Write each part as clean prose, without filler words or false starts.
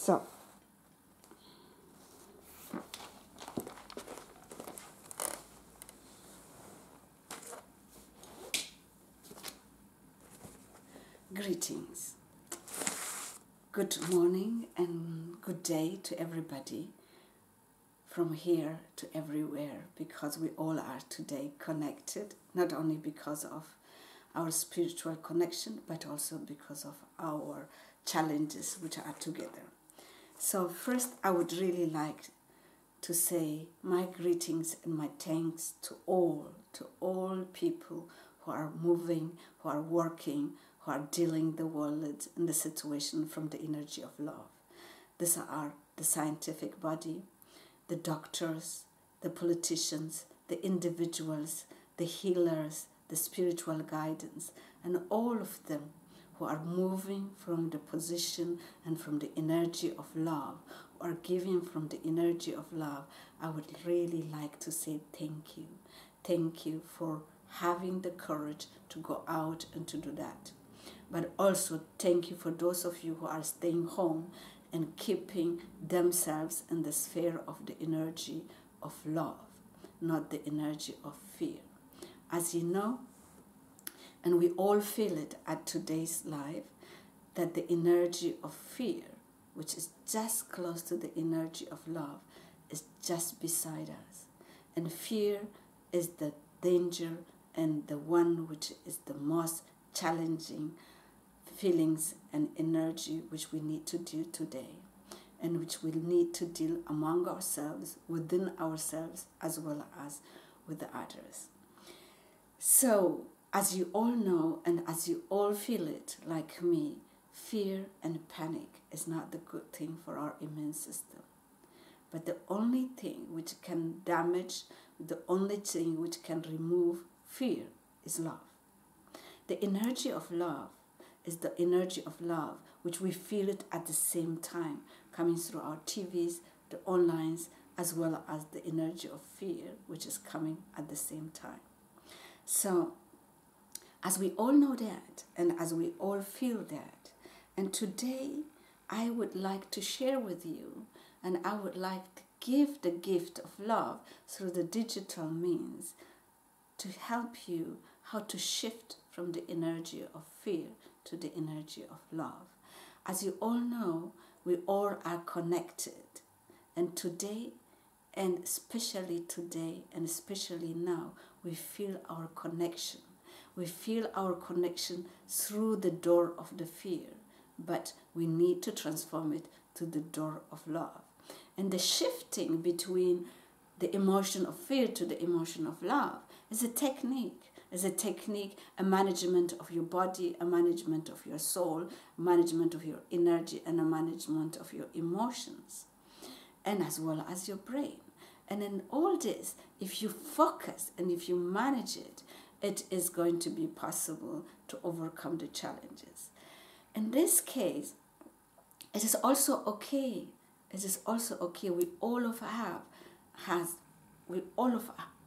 So, greetings. Good morning and good day to everybody from here to everywhere, because we all are today connected, not only because of our spiritual connection, but also because of our challenges which are together. So first, I would really like to say my greetings and my thanks to all people who are moving, who are working, who are dealing the world in the situation from the energy of love. These are the scientific body, the doctors, the politicians, the individuals, the healers, the spiritual guidance, and all of them who are moving from the position and from the energy of love, or giving from the energy of love. I would really like to say thank you. Thank you for having the courage to go out and to do that. But also thank you for those of you who are staying home and keeping themselves in the sphere of the energy of love, not the energy of fear. As you know, and we all feel it at today's life, that the energy of fear, which is just close to the energy of love, is just beside us. And fear is the danger and the one which is the most challenging feelings and energy which we need to deal today, and which we need to deal among ourselves, within ourselves, as well as with the others. So, as you all know, and as you all feel it, like me, fear and panic is not the good thing for our immune system. But the only thing which can damage, the only thing which can remove fear is love. The energy of love is the energy of love which we feel it at the same time, coming through our TVs, the onlines, as well as the energy of fear which is coming at the same time. So, as we all know that, and as we all feel that, and today I would like to share with you, and I would like to give the gift of love through the digital means to help you how to shift from the energy of fear to the energy of love. As you all know, we all are connected, and today, and especially today, and especially now, we feel our connection. We feel our connection through the door of the fear, but we need to transform it to the door of love. And the shifting between the emotion of fear to the emotion of love is a technique. A management of your body, a management of your soul, a management of your energy, and a management of your emotions, and as well as your brain. And in all this, if you focus and if you manage it, it is going to be possible to overcome the challenges. In this case, it is also okay. It is also okay. We all of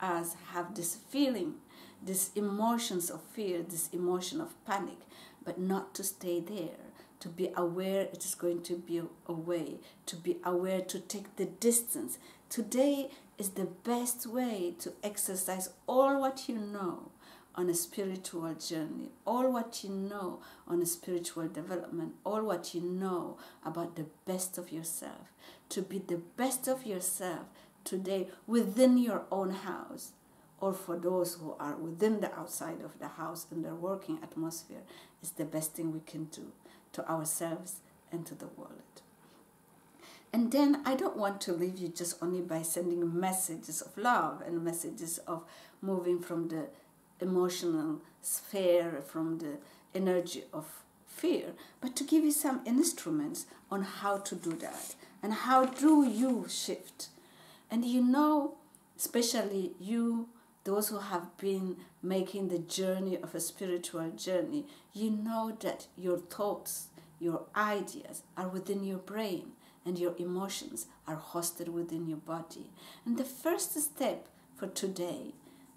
us have this feeling, these emotions of fear, this emotion of panic, but not to stay there. To be aware it is going to be a way. To be aware to take the distance. Today is the best way to exercise all what you know on a spiritual journey, all what you know on a spiritual development, all what you know about the best of yourself. To be the best of yourself today within your own house, or for those who are within the outside of the house in their working atmosphere, is the best thing we can do to ourselves and to the world. And then I don't want to leave you just only by sending messages of love and messages of moving from the emotional sphere, from the energy of fear, but to give you some instruments on how to do that and how do you shift. And you know, especially you, those who have been making the journey of a spiritual journey, you know that your thoughts, your ideas are within your brain, and your emotions are hosted within your body. And the first step for today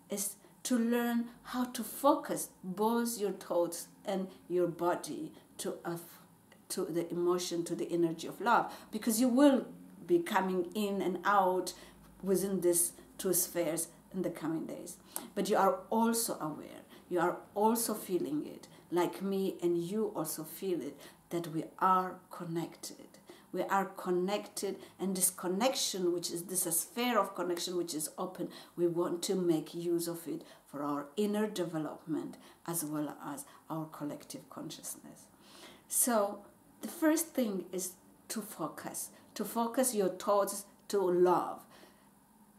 is to learn how to focus both your thoughts and your body to to the emotion, to the energy of love, because you will be coming in and out within these two spheres in the coming days. But you are also aware, you are also feeling it, like me, and you also feel it, that we are connected. We are connected, and this connection, which is this sphere of connection which is open, we want to make use of it for our inner development as well as our collective consciousness. So the first thing is to focus your thoughts to love.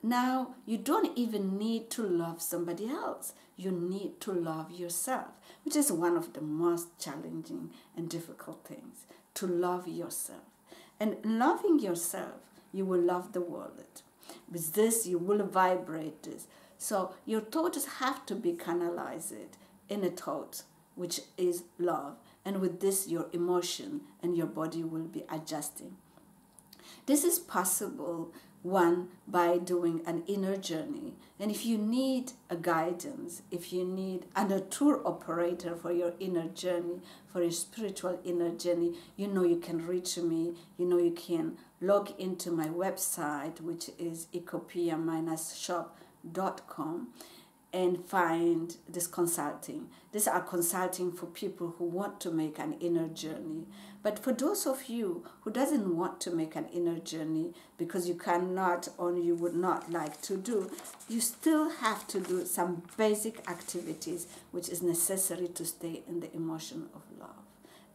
Now, you don't even need to love somebody else. You need to love yourself, which is one of the most challenging and difficult things, to love yourself. And loving yourself, you will love the world. With this, you will vibrate this. So your thoughts have to be canalized in a thought, which is love. And with this, your emotion and your body will be adjusting. This is possible, one, by doing an inner journey. And if you need a guidance, if you need a tour operator for your inner journey, for your spiritual inner journey, you know you can reach me. You know you can log into my website, which is Ethiopia-shop.com, and find this consulting. These are consulting for people who want to make an inner journey. But for those of you who doesn't want to make an inner journey because you cannot or you would not like to do, you still have to do some basic activities which is necessary to stay in the emotion of love,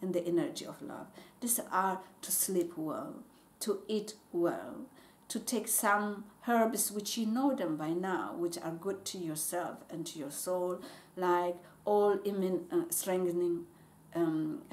in the energy of love. These are to sleep well, to eat well, to take some herbs which you know them by now, which are good to yourself and to your soul, like all immune strengthening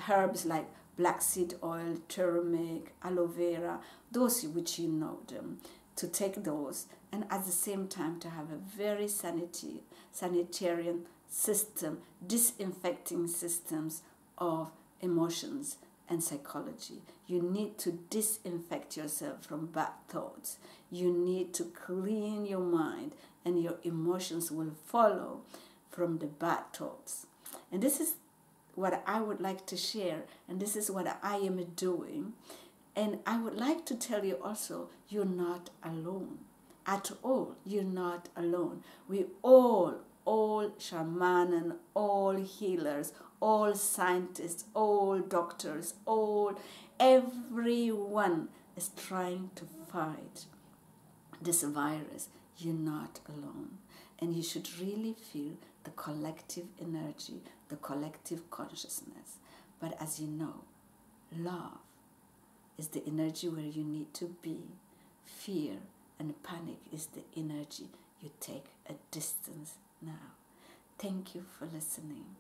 herbs like black seed oil, turmeric, aloe vera, those which you know them, to take those, and at the same time to have a very sanitarian system, disinfecting systems of emotions and psychology. You need to disinfect yourself from bad thoughts. You need to clean your mind, and your emotions will follow from the bad thoughts. And this is what I would like to share, and this is what I am doing. And I would like to tell you also, you're not alone at all. You're not alone. We all shaman, all healers, all scientists, all doctors, everyone is trying to fight this virus. You're not alone. And you should really feel the collective energy, the collective consciousness. But as you know, love is the energy where you need to be. Fear and panic is the energy you take a distance now. Thank you for listening.